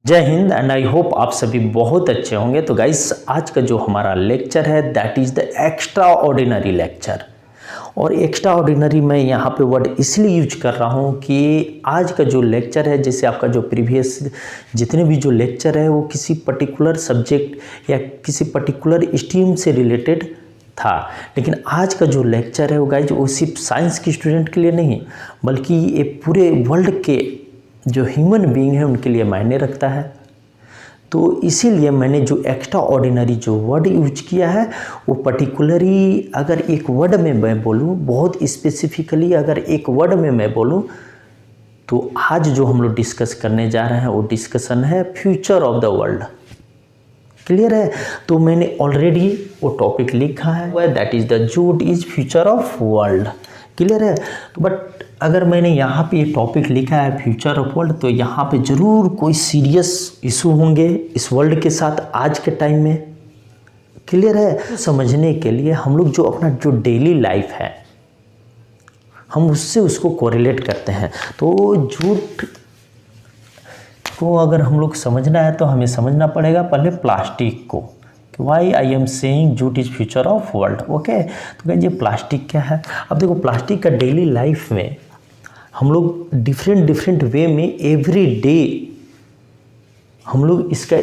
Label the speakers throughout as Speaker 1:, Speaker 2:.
Speaker 1: जय Hind and I hope आप सभी बहुत अच्छे होंगे। तो गाइस, आज का जो हमारा लेक्चर है that is the extra ordinary lecture. और एक्स्ट्रा ऑर्डिनरी मैं यहाँ पे वर्ड इसलिए यूज कर रहा हूँ कि आज का जो लेक्चर है, जैसे आपका जो प्रीवियस जितने भी जो लेक्चर है वो किसी पर्टिकुलर सब्जेक्ट या किसी पर्टिकुलर स्ट्रीम से रिलेटेड था, लेकिन आज का जो लेक्चर है वो गाइज वो सिर्फ साइंस के स्टूडेंट के लिए नहीं बल्कि ये पूरे वर्ल्ड के जो ह्यूमन बीइंग है उनके लिए मायने रखता है। तो इसीलिए मैंने जो एक्स्ट्रा ऑर्डिनरी जो वर्ड यूज किया है वो पर्टिकुलरली अगर एक वर्ड में मैं बोलूँ, बहुत स्पेसिफिकली अगर एक वर्ड में मैं बोलूँ, तो आज जो हम लोग डिस्कस करने जा रहे हैं वो डिस्कशन है future of the world. Clear है? तो मैंने ऑलरेडी वो टॉपिक लिखा है, that is the jute is future of world. Clear है? तो बट अगर मैंने यहाँ पे ये टॉपिक लिखा है फ्यूचर ऑफ वर्ल्ड, तो यहाँ पे ज़रूर कोई सीरियस इशू होंगे इस वर्ल्ड के साथ आज के टाइम में। क्लियर है? तो समझने के लिए हम लोग जो अपना जो डेली लाइफ है हम उससे उसको कोरिलेट करते हैं। तो झूठ को अगर हम लोग समझना है तो हमें समझना पड़ेगा पहले प्लास्टिक को। Why I am saying jute is future of world. Okay, तो कहिए प्लास्टिक क्या है। अब देखो, प्लास्टिक का डेली लाइफ में हम लोग डिफरेंट वे में एवरी डे हम लोग इसका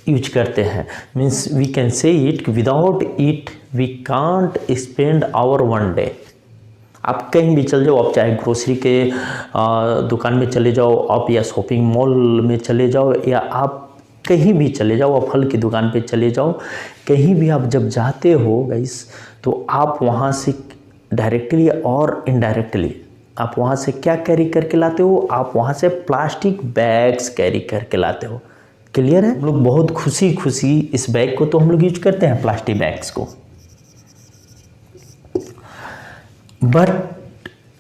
Speaker 1: यूज करते हैं। Means we can say it, without it we can't spend our one day. आप कहीं भी चल जाओ, आप चाहे ग्रोसरी के दुकान में चले जाओ, आप या शॉपिंग मॉल में चले जाओ, या आप कहीं भी चले जाओ, आप फल की दुकान पे चले जाओ, कहीं भी आप जब जाते हो गाइस, तो आप वहाँ से डायरेक्टली और इनडायरेक्टली आप वहाँ से क्या कैरी करके लाते हो? आप वहाँ से प्लास्टिक बैग्स कैरी करके लाते हो। क्लियर है? हम लोग बहुत खुशी इस बैग को तो हम लोग यूज करते हैं, प्लास्टिक बैग्स को, बट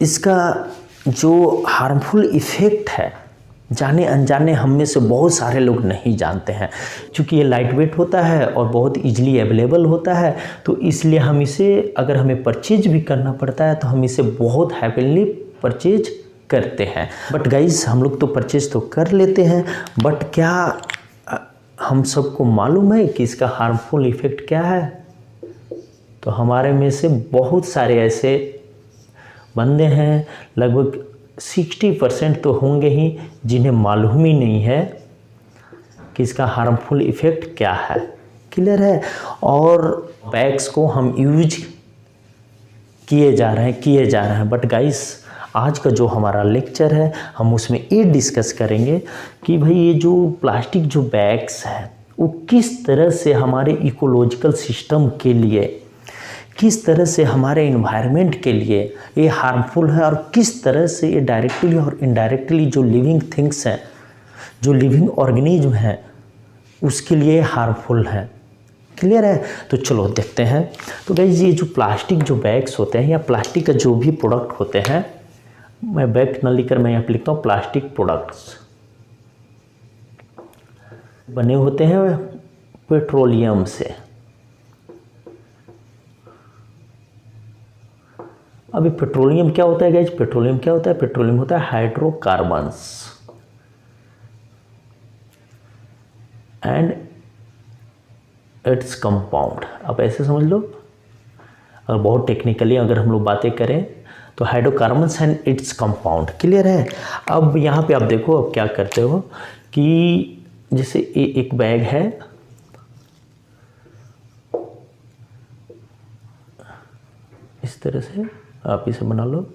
Speaker 1: इसका जो हार्मफुल इफ़ेक्ट है जाने अनजाने हम में से बहुत सारे लोग नहीं जानते हैं। क्योंकि ये लाइट वेट होता है और बहुत इजीली अवेलेबल होता है, तो इसलिए हम इसे अगर हमें परचेज भी करना पड़ता है तो हम इसे बहुत हैपीली परचेज करते हैं। बट गाइस, हम लोग तो परचेज तो कर लेते हैं, बट क्या हम सबको मालूम है कि इसका हार्मफुल इफ़ेक्ट क्या है? तो हमारे में से बहुत सारे ऐसे बंदे हैं, लगभग 60% तो होंगे ही, जिन्हें मालूम ही नहीं है कि इसका हार्मफुल इफ़ेक्ट क्या है। क्लियर है? और बैग्स को हम यूज किए जा रहे हैं, बट गाइस आज का जो हमारा लेक्चर है हम उसमें ये डिस्कस करेंगे कि भाई ये जो प्लास्टिक जो बैग्स हैं वो किस तरह से हमारे इकोलॉजिकल सिस्टम के लिए, किस तरह से हमारे इन्वायरमेंट के लिए ये हार्मफुल है, और किस तरह से ये डायरेक्टली और इनडायरेक्टली जो लिविंग थिंग्स हैं, जो लिविंग ऑर्गेनिज्म हैं, उसके लिए हार्मफुल है। क्लियर है? तो चलो देखते हैं। तो गाइस, ये जो प्लास्टिक जो बैग्स होते हैं या प्लास्टिक का जो भी प्रोडक्ट होते हैं, मैं बैग न लिखकर मैं यहाँ पे लिखता हूँ प्लास्टिक प्रोडक्ट्स, बने होते हैं पेट्रोलियम से। अभी पेट्रोलियम क्या होता है गाइज? पेट्रोलियम क्या होता है? पेट्रोलियम होता है हाइड्रोकार्बन्स एंड इट्स कंपाउंड। आप ऐसे समझ लो, अगर बहुत टेक्निकली अगर हम लोग बातें करें तो hydrocarbons and its compound. Clear है? अब यहाँ पे आप देखो, अब क्या करते हो कि जैसे एक बैग है, इस तरह से आप इसे बना लो।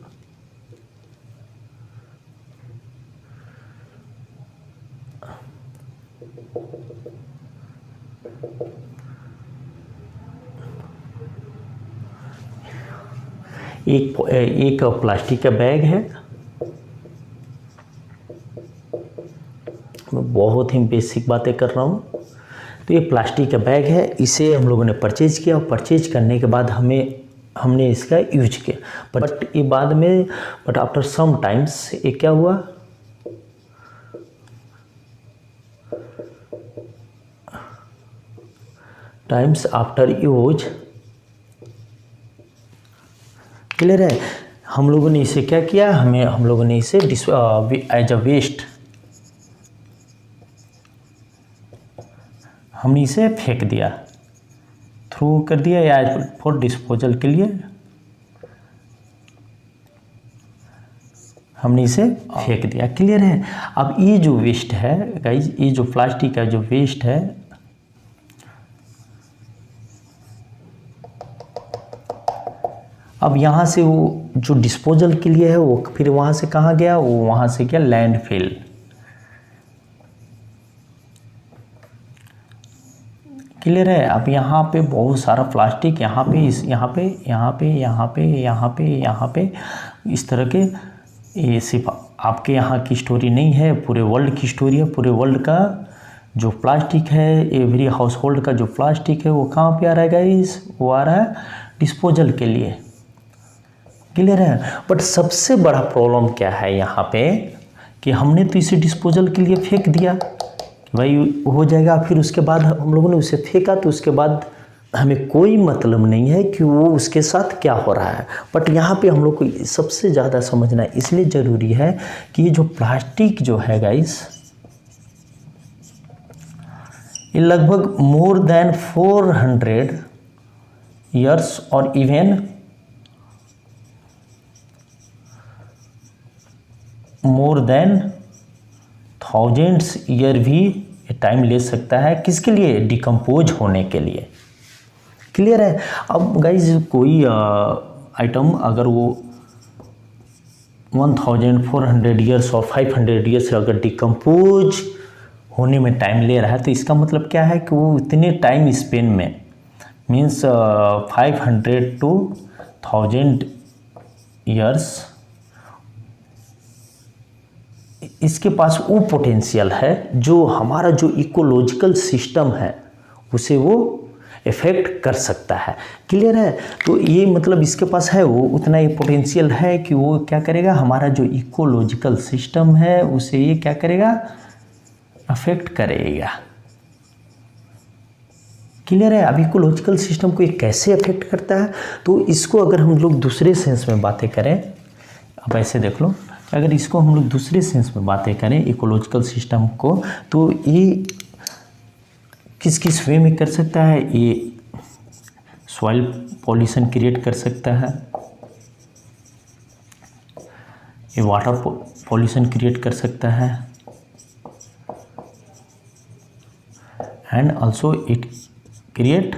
Speaker 1: एक प्लास्टिक का बैग है, मैं बहुत ही बेसिक बातें कर रहा हूँ। तो ये प्लास्टिक का बैग है, इसे हम लोगों ने परचेज किया, और परचेज करने के बाद हमने इसका यूज किया, बट ये बाद में, बट आफ्टर सम टाइम्स ये क्या हुआ, टाइम्स आफ्टर यूज। क्लियर है? हम लोगों ने इसे क्या किया, हम लोगों ने इसे एज अ वेस्ट हमने इसे फेंक दिया, थ्रो कर दिया या फॉर डिस्पोजल के लिए हमने इसे फेंक दिया। क्लियर है। अब ये जो वेस्ट है गाइज, ये जो प्लास्टिक का जो वेस्ट है, अब यहाँ से वो जो डिस्पोजल के लिए है वो फिर वहाँ से कहाँ गया, वो वहाँ से क्या, लैंडफिल। क्लियर है। अब यहाँ पे बहुत सारा प्लास्टिक यहाँ पे यहाँ पे यहाँ पे यहाँ पे यहाँ पे यहाँ पे इस तरह के, ये सिर्फ आपके यहाँ की स्टोरी नहीं है, पूरे वर्ल्ड की स्टोरी है। पूरे वर्ल्ड का जो प्लास्टिक है, एवरी हाउस होल्ड का जो प्लास्टिक है वो कहाँ पे आ रहा है गाइस, वो आ रहा है डिस्पोजल के लिए। क्लियर है। बट सबसे बड़ा प्रॉब्लम क्या है यहाँ पे कि हमने तो इसे डिस्पोजल के लिए फेंक दिया, भाई हो जाएगा, फिर उसके बाद हम लोगों ने उसे फेंका तो उसके बाद हमें कोई मतलब नहीं है कि वो उसके साथ क्या हो रहा है। बट यहाँ पे हम लोग को सबसे ज़्यादा समझना इसलिए ज़रूरी है कि ये जो प्लास्टिक जो है गाइस, ये लगभग मोर देन 400 ईयर्स और even more than thousands year भी टाइम ले सकता है। किसके लिए, डिकम्पोज होने के लिए। क्लियर है। अब गाइज कोई आइटम अगर वो 1400 ईयर्स और 500 ईयर्स अगर डिकम्पोज होने में टाइम ले रहा है तो इसका मतलब क्या है कि वो इतने टाइम स्पेन में, मीन्स 500 to 1000 ईयर्स, इसके पास वो पोटेंशियल है जो हमारा जो इकोलॉजिकल सिस्टम है उसे वो इफेक्ट कर सकता है। क्लियर है। तो ये मतलब इसके पास है वो उतना ये पोटेंशियल है कि वो क्या करेगा, हमारा जो इकोलॉजिकल सिस्टम है उसे ये क्या करेगा, अफेक्ट करेगा। क्लियर है। अब इकोलॉजिकल सिस्टम को ये कैसे अफेक्ट करता है, तो इसको अगर हम लोग दूसरे सेंस में बातें करें, अब ऐसे देख लो, अगर इसको हम लोग दूसरे सेंस में बातें करें इकोलॉजिकल सिस्टम को, तो ये किस किस वे में कर सकता है, ये सॉइल पॉल्यूशन क्रिएट कर सकता है, ये वाटर पॉल्यूशन क्रिएट कर सकता है, and also it create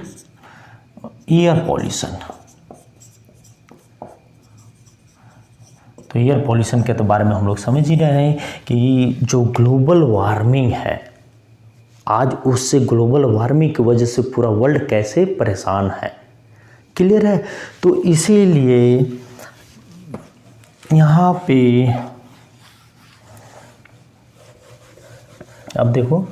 Speaker 1: air pollution. तो एयर पॉल्यूशन के तो बारे में हम लोग समझ ही रहे हैं कि जो ग्लोबल वार्मिंग है आज, उससे ग्लोबल वार्मिंग की वजह से पूरा वर्ल्ड कैसे परेशान है। क्लियर है। तो इसीलिए यहाँ पे अब देखो,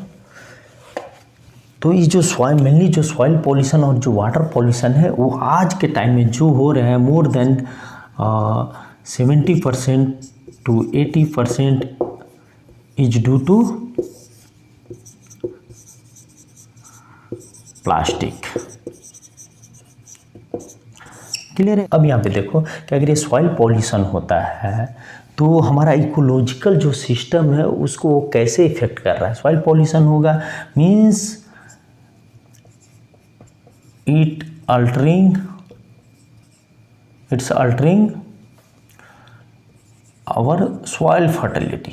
Speaker 1: तो ये जो सॉइल, मेनली जो सॉइल पॉल्यूशन और जो वाटर पॉल्यूशन है वो आज के टाइम में जो हो रहे हैं, more than 70% to 80% is due to plastic. Clear है। अब यहाँ पे देखो कि अगर ये सॉइल पॉल्यूशन होता है तो हमारा इकोलॉजिकल जो सिस्टम है उसको कैसे इफेक्ट कर रहा है। सॉइल पॉल्यूशन होगा means it's altering our soil fertility.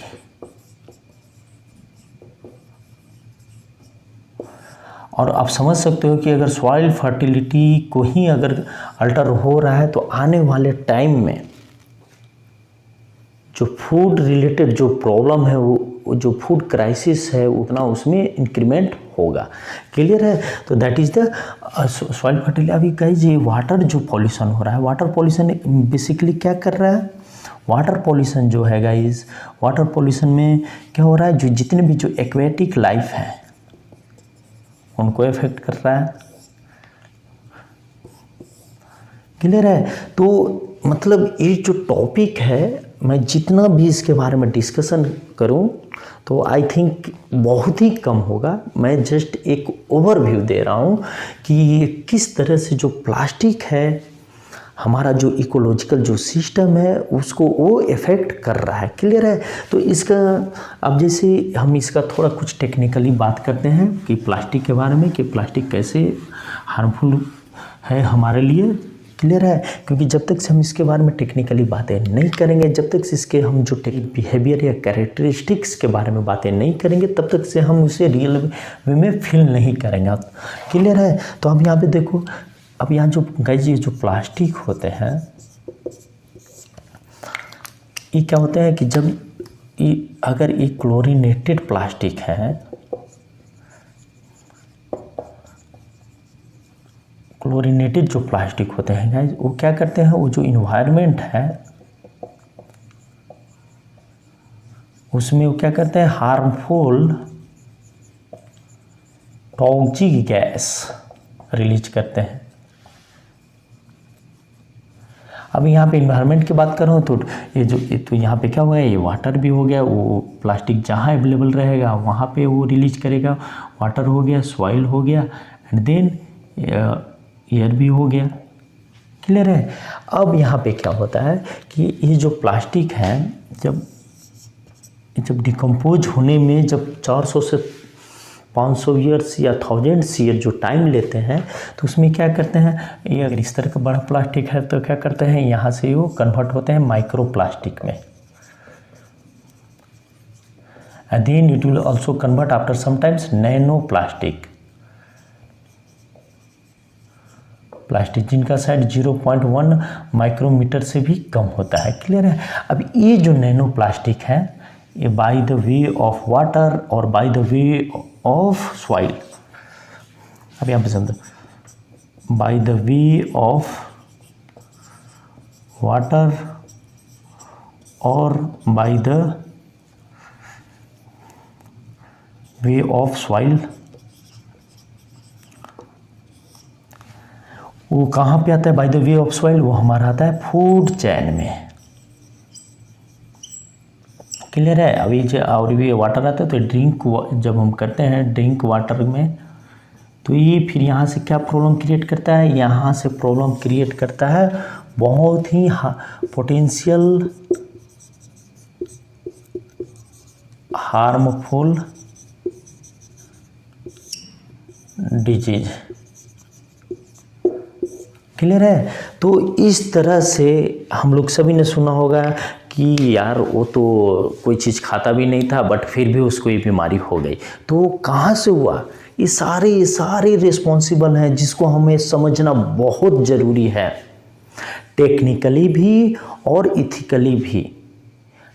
Speaker 1: और आप समझ सकते हो कि अगर सॉइल फर्टिलिटी को ही अगर अल्टर हो रहा है तो आने वाले टाइम में जो फूड रिलेटेड जो प्रॉब्लम है, वो जो फूड क्राइसिस है, उतना उसमें इंक्रीमेंट होगा। क्लियर है। तो that is the soil fertility. अभी गाइस ये वाटर जो पॉल्यूशन हो रहा है, वाटर पॉल्यूशन बेसिकली क्या कर रहा है, वाटर पॉल्यूशन जो है गाइस, वाटर पॉल्यूशन में क्या हो रहा है, जो जितने भी जो एक्वेटिक लाइफ है उनको इफेक्ट कर रहा है। क्लियर है। तो मतलब ये जो टॉपिक है, मैं जितना भी इसके बारे में डिस्कशन करूं तो आई थिंक बहुत ही कम होगा। मैं जस्ट एक ओवरव्यू दे रहा हूं कि किस तरह से जो प्लास्टिक है हमारा जो इकोलॉजिकल जो सिस्टम है उसको वो इफ़ेक्ट कर रहा है। क्लियर है? तो इसका अब जैसे हम इसका थोड़ा कुछ टेक्निकली बात करते हैं कि प्लास्टिक के बारे में, कि प्लास्टिक कैसे हार्मफुल है हमारे लिए। क्लियर है? क्योंकि जब तक से हम इसके बारे में टेक्निकली बातें नहीं करेंगे, जब तक से इसके हम जो बिहेवियर या कैरेक्टरिस्टिक्स के बारे में बातें नहीं करेंगे, तब तक से हम उसे रियल वे में फील नहीं करेंगे। क्लियर है? तो अब यहाँ पे देखो, अब यहाँ जो गाइस ये जो प्लास्टिक होते हैं, ये क्या होता है कि जब अगर ये क्लोरीनेटेड प्लास्टिक है, क्लोरीनेटेड जो प्लास्टिक होते हैं गाइस, वो क्या करते हैं, वो जो इन्वायरमेंट है उसमें वो क्या करते हैं, हार्मफुल टॉक्सिक गैस रिलीज करते हैं। अब यहाँ पे इन्वायरमेंट की बात करूँ तो ये जो तो यहाँ पे क्या हुआ है, ये वाटर भी हो गया, वो प्लास्टिक जहाँ अवेलेबल रहेगा वहाँ पे वो रिलीज करेगा। वाटर हो गया, सॉइल हो गया, एंड देन एयर भी हो गया। क्लियर है? अब यहाँ पे क्या होता है कि ये जो प्लास्टिक है जब डिकम्पोज होने में जब 400 से 500 ईयर्स या 1000 ईयर जो टाइम लेते हैं, तो उसमें क्या करते हैं, ये अगर इस तरह का बड़ा प्लास्टिक है तो क्या करते हैं, यहाँ से वो कन्वर्ट होते हैं माइक्रो प्लास्टिक में। And then it will also convert after sometimes nano plastic, जिनका साइज 0.1 माइक्रोमीटर से भी कम होता है। क्लियर है? अब ये जो नैनो प्लास्टिक है, ये by the way of water और by the way of soil, अब यहाँ पे समझो, by the way of water और by the way of soil, वो कहाँ पे आता है by the way of soil, वो हमारा आता है फूड चेन में। क्लियर है? अभी जो और भी वाटर आता है तो ड्रिंक, जब हम करते हैं ड्रिंक वाटर में, तो ये फिर यहाँ से क्या प्रॉब्लम क्रिएट करता है, यहाँ से प्रॉब्लम क्रिएट करता है बहुत ही पोटेंशियल हार्मफुल डिजीज। क्लियर है? तो इस तरह से हम लोग सभी ने सुना होगा कि यार वो तो कोई चीज़ खाता भी नहीं था बट फिर भी उसको ये बीमारी हो गई। तो कहाँ से हुआ? ये सारे रिस्पॉन्सिबल हैं, जिसको हमें समझना बहुत ज़रूरी है, टेक्निकली भी और इथिकली भी।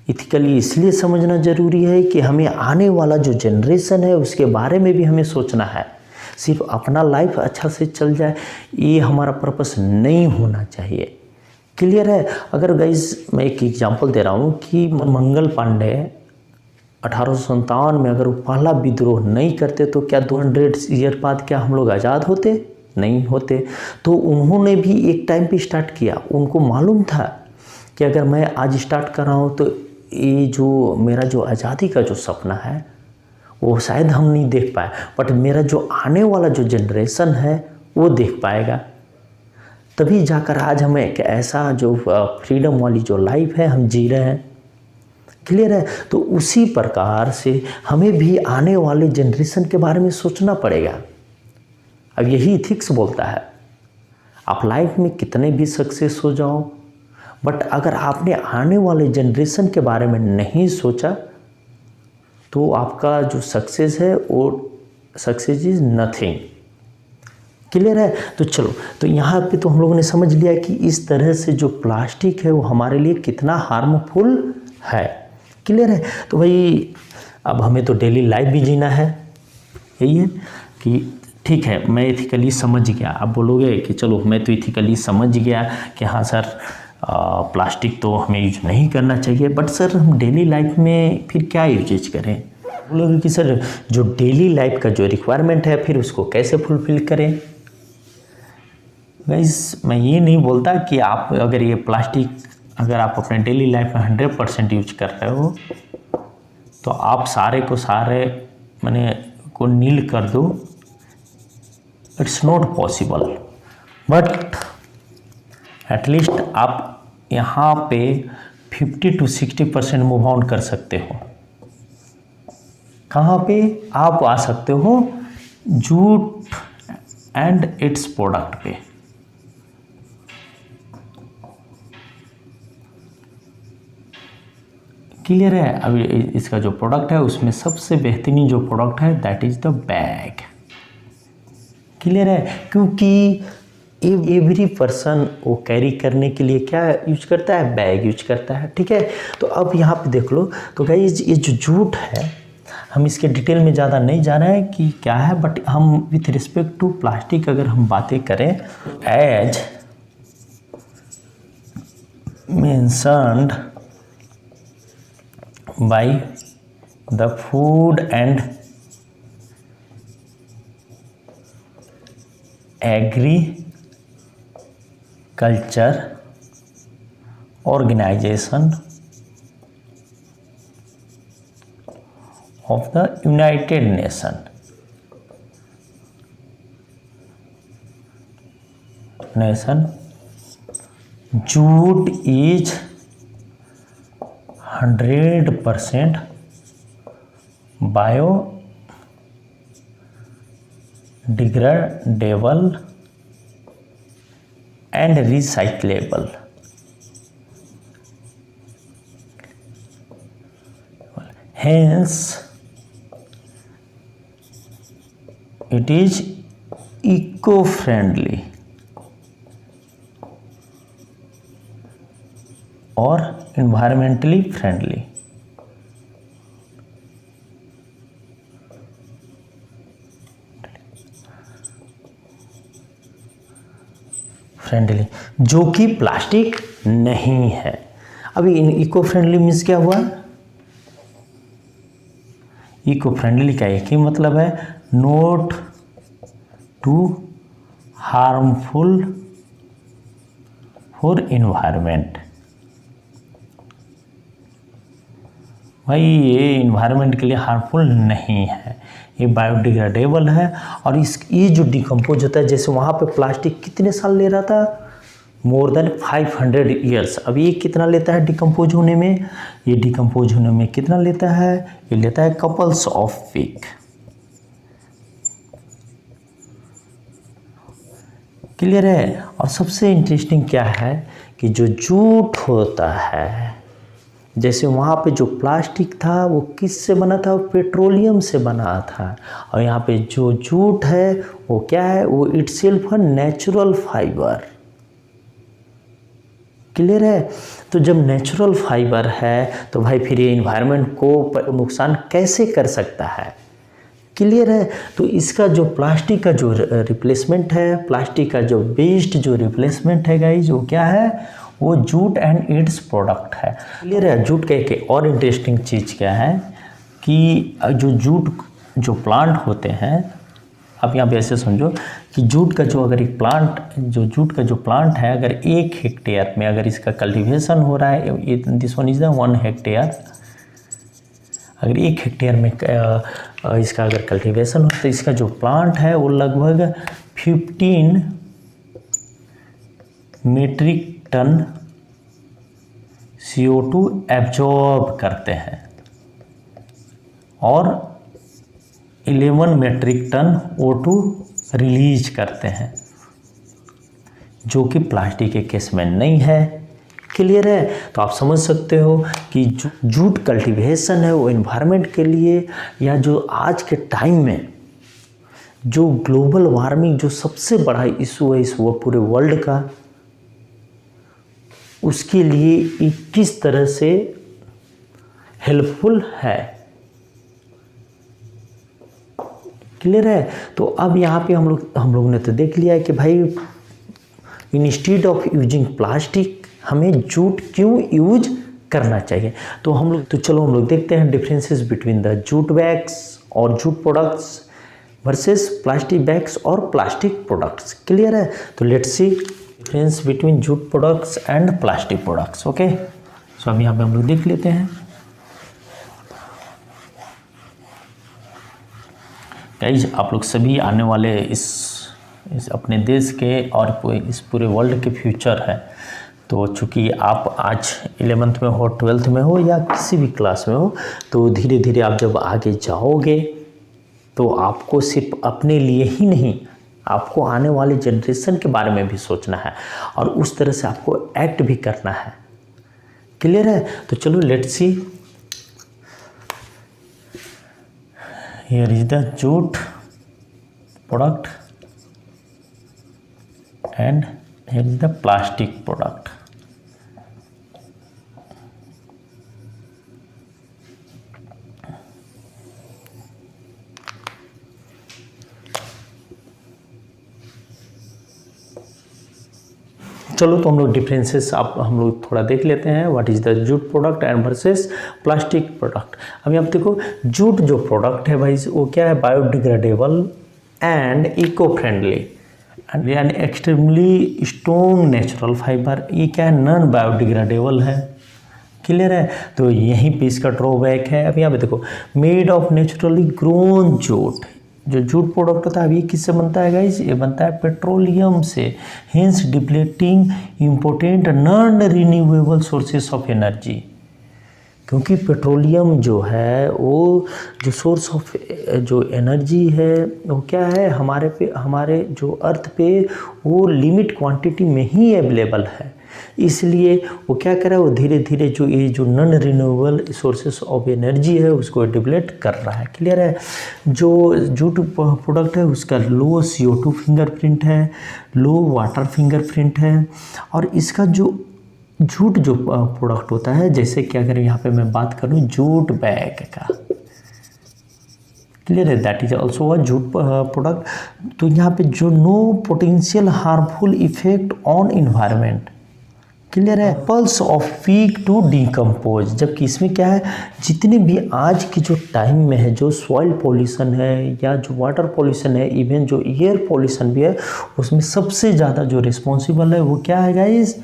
Speaker 1: इथिकली इसलिए समझना ज़रूरी है कि हमें आने वाला जो जनरेशन है उसके बारे में भी हमें सोचना है। सिर्फ अपना लाइफ अच्छा से चल जाए ये हमारा पर्पस नहीं होना चाहिए। क्लियर है? अगर गाइस मैं एक एग्जांपल दे रहा हूँ कि मंगल पांडे 1857 में अगर वो पहला विद्रोह नहीं करते तो क्या 200 ईयर बाद क्या हम लोग आज़ाद होते? नहीं होते। तो उन्होंने भी एक टाइम पे स्टार्ट किया, उनको मालूम था कि अगर मैं आज स्टार्ट कर रहा हूँ तो ये जो मेरा जो आज़ादी का जो सपना है वो शायद हम नहीं देख पाए, बट मेरा जो आने वाला जो जनरेशन है वो देख पाएगा। तभी जाकर आज हमें एक ऐसा जो फ्रीडम वाली जो लाइफ है हम जी रहे हैं। क्लियर है? तो उसी प्रकार से हमें भी आने वाले जनरेशन के बारे में सोचना पड़ेगा। अब यही इथिक्स बोलता है, आप लाइफ में कितने भी सक्सेस हो जाओ, बट अगर आपने आने वाले जनरेशन के बारे में नहीं सोचा तो आपका जो सक्सेस है वो सक्सेस इज नथिंग। क्लियर है? तो चलो, तो यहाँ पे तो हम लोगों ने समझ लिया कि इस तरह से जो प्लास्टिक है वो हमारे लिए कितना हार्मफुल है। क्लियर है? तो भाई अब हमें तो डेली लाइफ भी जीना है। यही है कि ठीक है मैं इथिकली समझ गया। आप बोलोगे कि चलो मैं तो इथिकली समझ गया कि हाँ सर प्लास्टिक तो हमें यूज नहीं करना चाहिए, बट सर हम डेली लाइफ में फिर क्या यूजेज करें? बोलोगे कि सर जो डेली लाइफ का जो रिक्वायरमेंट है फिर उसको कैसे फुलफिल करें? गाइस मैं ये नहीं बोलता कि आप अगर ये प्लास्टिक अगर आप अपने डेली लाइफ में 100% यूज कर रहे हो तो आप सारे मैंने को नील कर दो। It's not possible. But at least आप यहाँ पे 50 to 60% मूव ऑन कर सकते हो। कहाँ पे आप आ सकते हो? जूट एंड इट्स प्रोडक्ट पे। क्लियर है? अभी इसका जो प्रोडक्ट है उसमें सबसे बेहतरीन जो प्रोडक्ट है that is the bag. Clear है? क्योंकि एवरी पर्सन वो कैरी करने के लिए क्या यूज करता है? बैग यूज करता है। ठीक है, तो अब यहाँ पे देख लो। तो गाइस ये जो जूट है, हम इसके डिटेल में ज़्यादा नहीं जा रहे हैं कि क्या है, बट हम विथ रिस्पेक्ट टू प्लास्टिक अगर हम बातें करें, as mentioned by the food and agriculture organisation of the United Nation, jute is 100% biodegradable and recyclable. Hence it is eco-friendly और environmentally friendly। फ्रेंडली, जो कि प्लास्टिक नहीं है। अभी इन इको फ्रेंडली मीन्स क्या हुआ? इको फ्रेंडली का एक ही मतलब है, not too harmful for environment. भाई ये इन्वायरमेंट के लिए हार्मफुल नहीं है, ये बायोडिग्रेडेबल है। और ये जो डिकम्पोज होता है, जैसे वहाँ पे प्लास्टिक कितने साल ले रहा था? More than 500 years. अब ये कितना लेता है डिकम्पोज होने में? ये डिकम्पोज होने में कितना लेता है? ये लेता है कपल्स ऑफ वीक। क्लियर है? और सबसे इंटरेस्टिंग क्या है कि जो जूट होता है, जैसे वहाँ पे जो प्लास्टिक था वो किस से बना था? पेट्रोलियम से बना था। और यहाँ पे जो जूट है वो क्या है? वो इटसेल्फ है नेचुरल फाइबर। क्लियर है? तो जब नेचुरल फाइबर है तो भाई फिर ये इन्वायरमेंट को नुकसान कैसे कर सकता है? क्लियर है? तो इसका जो प्लास्टिक का जो रिप्लेसमेंट है, प्लास्टिक का जो वेस्ट जो रिप्लेसमेंट है गाइस, वो क्या है? वो जूट एंड इट्स प्रोडक्ट है। क्लियर है? जूट का एक और इंटरेस्टिंग चीज़ क्या है कि जो जूट जो प्लांट होते हैं, आप यहाँ पे ऐसे समझो कि जूट का जो अगर एक प्लांट, जो जूट का जो प्लांट है, अगर 1 हेक्टेयर में अगर इसका कल्टीवेशन हो रहा है, this one is the 1 hectare. अगर 1 हेक्टेयर में इसका अगर कल्टीवेशन हो तो इसका जो प्लांट है वो लगभग 15 मीट्रिक टन CO2 एब्जॉर्ब करते हैं और 11 मीट्रिक टन O2 रिलीज करते हैं, जो कि प्लास्टिक के केस में नहीं है। क्लियर है? तो आप समझ सकते हो कि जूट कल्टीवेशन है वो एनवायरनमेंट के लिए, या जो आज के टाइम में जो ग्लोबल वार्मिंग जो सबसे बड़ा इशू है इस वो पूरे वर्ल्ड का, उसके लिए किस तरह से हेल्पफुल है। क्लियर है? तो अब यहाँ पे हम लोग ने तो देख लिया है कि भाई इंस्टेड ऑफ यूजिंग प्लास्टिक हमें जूट क्यों यूज करना चाहिए। तो चलो हम लोग देखते हैं differences between the jute bags और jute products versus plastic bags और प्लास्टिक प्रोडक्ट्स। क्लियर है? तो let's see difference between jute products and plastic products. Okay, so अब यहाँ पे हम लोग देख लेते हैं। गाइस आप लोग सभी आने वाले इस अपने देश के और इस पूरे वर्ल्ड के फ्यूचर है, तो चूँकि आप आज 11th में हो, 12th में हो या किसी भी क्लास में हो, तो धीरे धीरे आप जब आगे जाओगे तो आपको सिर्फ अपने लिए ही नहीं, आपको आने वाले जनरेशन के बारे में भी सोचना है और उस तरह से आपको एक्ट भी करना है। क्लियर है? तो चलो let's see. Here is the jute product and here is the plastic product. चलो तो हम लोग डिफरेंसेस हम लोग थोड़ा देख लेते हैं। What is the jute product and versus plastic product. अभी आप देखो, जूट जो प्रोडक्ट है भाई वो क्या है, biodegradable and eco friendly and extremely strong natural fibre. ये क्या है, नॉन बायोडिग्रेडेबल है। क्लियर है? तो यहीं पे इसका ड्रॉबैक है। अभी यहाँ पे देखो, made of naturally grown jute. जो जूट प्रोडक्ट होता है अभी किससे बनता है गाइज, ये बनता है पेट्रोलियम से, hence depleting important non renewable sources of energy. क्योंकि पेट्रोलियम जो है वो जो सोर्स ऑफ जो एनर्जी है वो क्या है, हमारे जो अर्थ पे वो लिमिट क्वांटिटी में ही अवेलेबल है। इसलिए वो क्या कर रहा है, वो धीरे धीरे जो non renewable sources of energy है उसको डिप्लीट कर रहा है। क्लियर है? जो जूट प्रोडक्ट है उसका लो CO2 फिंगरप्रिंट है, लो वाटर फिंगरप्रिंट है। और इसका जो जूट जो प्रोडक्ट होता है, जैसे कि अगर यहाँ पे मैं बात करूँ जूट बैग का, क्लियर है, that is also a jute product. तो यहाँ पे जो no potential harmful effect on environment. Clear है? Pulse of week to decompose. जबकि इसमें क्या है, जितने भी आज की जो टाइम में है, जो सॉइल पॉल्यूशन है या जो वाटर पॉल्यूशन है, इवन जो एयर पॉल्यूशन भी है, उसमें सबसे ज़्यादा जो रिस्पॉन्सिबल है वो क्या है गाइस,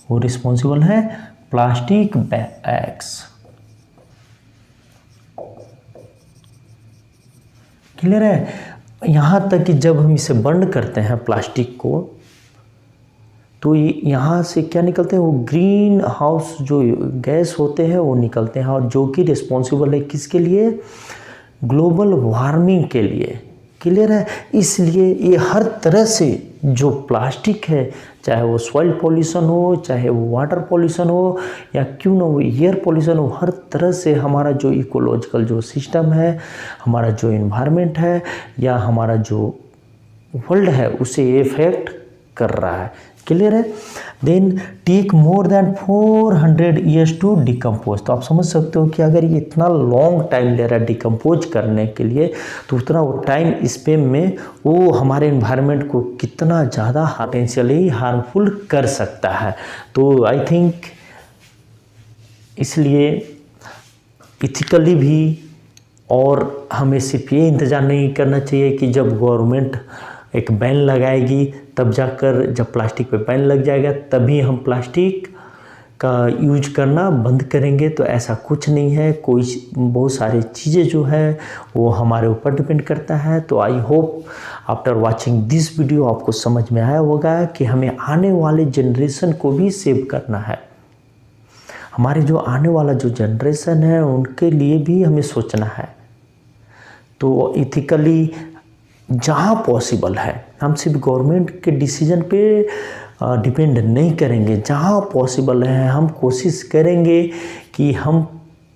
Speaker 1: वो रिस्पॉन्सिबल है प्लास्टिक बैग्स। क्लियर है? यहाँ तक कि जब हम इसे बर्न करते हैं प्लास्टिक को, तो यहाँ से क्या निकलते हैं, वो ग्रीन हाउस जो गैस होते हैं वो निकलते हैं, और जो कि रिस्पॉन्सिबल है किसके लिए, ग्लोबल वार्मिंग के लिए। क्लियर है? इसलिए ये हर तरह से जो प्लास्टिक है, चाहे वो सॉइल पॉल्यूशन हो, चाहे वो वाटर पॉल्यूशन हो, या क्यों ना वो एयर पॉल्यूशन हो, हर तरह से हमारा जो इकोलॉजिकल जो सिस्टम है, हमारा जो इन्वायरमेंट है, या हमारा जो वर्ल्ड है, उसे इफेक्ट कर रहा है। क्लियर है? Then take more than 400 years to decompose. तो आप समझ सकते हो कि अगर ये इतना लॉन्ग टाइम ले रहा है डिकम्पोज करने के लिए, तो उतना वो टाइम स्पेन में वो हमारे इन्वायरमेंट को कितना ज़्यादा पोटेंशियली हार्मफुल कर सकता है। तो आई थिंक इसलिए इथिकली भी, और हमें सिर्फ ये इंतज़ार नहीं करना चाहिए कि जब गवर्नमेंट एक बैन लगाएगी तब जाकर, जब प्लास्टिक पे बैन लग जाएगा तभी हम प्लास्टिक का यूज करना बंद करेंगे। तो ऐसा कुछ नहीं है। बहुत सारी चीज़ें जो है वो हमारे ऊपर डिपेंड करता है। तो I hope after watching this video आपको समझ में आया होगा कि हमें आने वाले जनरेशन को भी सेव करना है। हमारे जो आने वाला जो जनरेशन है उनके लिए भी हमें सोचना है। तो इथिकली जहाँ पॉसिबल है, हम सिर्फ गवर्नमेंट के डिसीजन पे डिपेंड नहीं करेंगे। जहाँ पॉसिबल है हम कोशिश करेंगे कि हम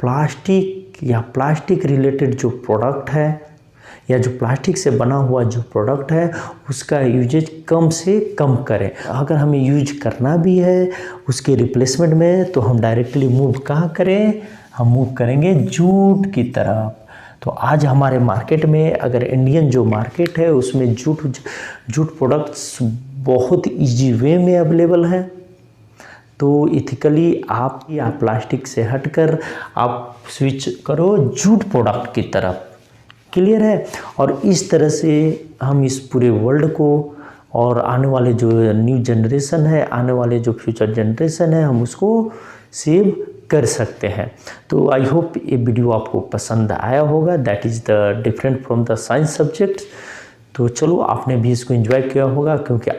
Speaker 1: प्लास्टिक या प्लास्टिक रिलेटेड जो प्रोडक्ट है, या जो प्लास्टिक से बना हुआ जो प्रोडक्ट है, उसका यूजेज कम से कम करें। अगर हमें यूज करना भी है उसके रिप्लेसमेंट में, तो हम डायरेक्टली मूव कहाँ करें, हम मूव करेंगे जूट की तरफ। तो आज हमारे मार्केट में, अगर इंडियन जो मार्केट है उसमें जूट प्रोडक्ट्स बहुत इजी वे में अवेलेबल है। तो इथिकली आप या प्लास्टिक से हटकर आप स्विच करो जूट प्रोडक्ट की तरफ। क्लियर है? और इस तरह से हम इस पूरे वर्ल्ड को और आने वाले जो न्यू जनरेशन है, आने वाले जो फ्यूचर जनरेशन है, हम उसको सेव कर सकते हैं। तो आई होप ये वीडियो आपको पसंद आया होगा। That is the different from the science subject. तो चलो आपने भी इसको एंजॉय किया होगा, क्योंकि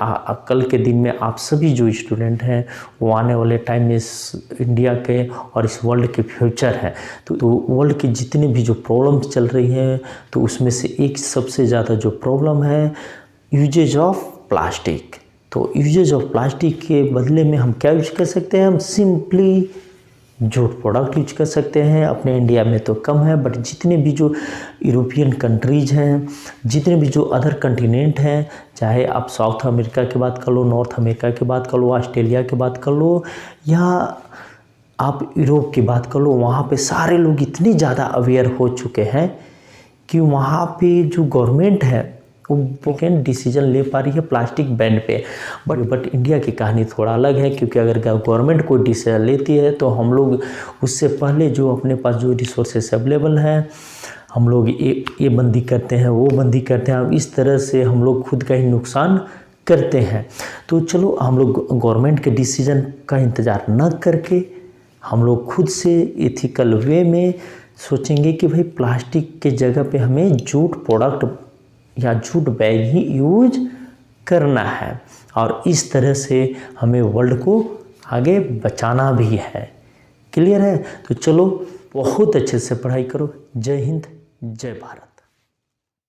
Speaker 1: कल के दिन में आप सभी जो स्टूडेंट हैं वो आने वाले टाइम में इस इंडिया के और इस वर्ल्ड के फ्यूचर हैं। तो वर्ल्ड की जितने भी जो प्रॉब्लम्स चल रही हैं तो उसमें से एक सबसे ज़्यादा जो प्रॉब्लम है यूजेज ऑफ प्लास्टिक। तो यूजेज ऑफ प्लास्टिक के बदले में हम क्या यूज कर सकते हैं, हम सिंपली जूट प्रोडक्ट यूज कर सकते हैं। अपने इंडिया में तो कम है, बट जितने भी जो यूरोपियन कंट्रीज़ हैं, जितने भी जो अदर कंटिनेंट हैं, चाहे आप साउथ अमेरिका की बात कर लो, नॉर्थ अमेरिका की बात कर लो, ऑस्ट्रेलिया की बात कर लो, या आप यूरोप की बात कर लो, वहाँ पे सारे लोग इतने ज़्यादा अवेयर हो चुके हैं कि वहाँ पे जो गवर्नमेंट है वो डिसीजन ले पा रही है प्लास्टिक बैन पे। बट इंडिया की कहानी थोड़ा अलग है, क्योंकि अगर गवर्नमेंट कोई डिसीजन लेती है तो हम लोग उससे पहले जो अपने पास जो रिसोर्सेस अवेलेबल हैं हम लोग ये बंदी करते हैं, वो बंदी करते हैं। अब इस तरह से हम लोग खुद का ही नुकसान करते हैं। तो चलो हम लोग गवर्नमेंट के डिसीजन का इंतज़ार न करके हम लोग खुद से एथिकल वे में सोचेंगे कि भाई प्लास्टिक के जगह पे हमें जूट प्रोडक्ट या जूट बैग ही यूज करना है, और इस तरह से हमें वर्ल्ड को आगे बचाना भी है। क्लियर है? तो चलो बहुत अच्छे से पढ़ाई करो। जय हिंद, जय भारत।